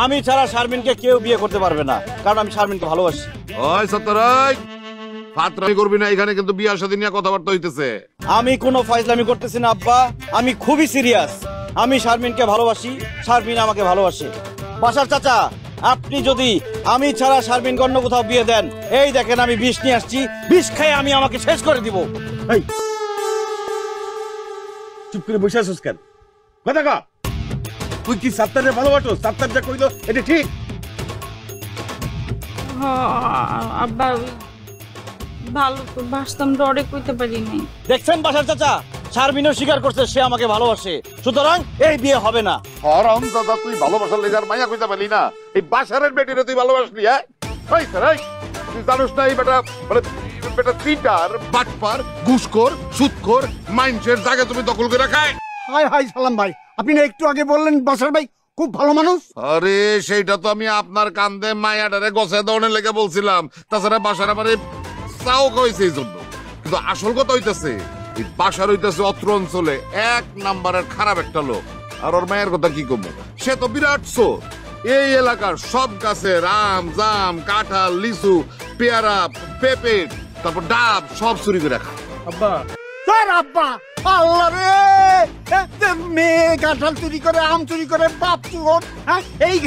আমি ছাড়া শারমিনকে কেউ বিয়ে করতে পারবে না, কারণ আমি শারমিনকে ভালোবাসি। ওই সত্যরাই, ফাতরামি করবি না, এখানে কিন্তু বিয়ার সাথে নিয়ে কথাবার্তা হইতেছে। আমি কোনো ফাইজলামি করতেছি না আব্বা, আমি খুবই সিরিয়াস। আমি শারমিনকে ভালোবাসি, শারমিন আমাকে ভালোবাসে। বাসার চাচা, আপনি যদি আমি ছাড়া শারমিনকে অন্য কোথাও বিয়ে দেন, এই দেখেন আমি বিষ নিয়ে আসছি, বিষ খেয়ে আমি আমাকে শেষ করে দিব। এই চুপ করে বসে আছিস কেন? কথা কা, তুই কি সাত্তারে ভালোবাসো? সাত্তার যা কইলো এটা ঠিক? আব্বা ভালো তো বাসতাম, ডরে কইতে পারি নাই। দেখছেন বাসার চাচা, শারমিনও স্বীকার করছে সে আমাকে ভালোবাসে, সুতরাং এই বিয়ে হবে না। হরাম দাদা, তুই ভালোবাসার লেগার মাইয়া কইতে পারলি না? এই বাসারের বেটিরে তুই ভালোবাসলি? হ্যাঁ তুই জানোস না এই বেটা মানে বেটা চিটার, বাটপার, ঘুষখোর, সুদখোর, মাইন্ডসের জায়গা তুমি দখল করে রাখায়। হাই হাই সালাম ভাই, আপনি না একটু আগে বললেন বাসার ভাই খুব ভালো মানুষ? আরে সেইটা তো আমি আপনার কান্দে মায়াটারে গছে দৌড়ে লেগে বলছিলাম। তাছাড়া বাসার আমার চাও কইছে এই জন্য, কিন্তু আসল কথা হইতেছে এই বাসার হইতেছে অত্র অঞ্চলে 1 নাম্বারের খারাপ একটা লোক। আর ওর মায়ের কথা কি কমবো, সে তো বিরাট চোর। এই এলাকার সব গাছে আম, জাম, কাঁঠাল, লিচু, পেয়ারা, পেঁপে, তারপর ডাব সব চুরি করে খায়। আব্বা স্যার, আব্বা আল্লাহ রে, মেয়ে কাঁঠাল চুরি করে, আম চুরি করে, বাপ চোর। হ্যাঁ এই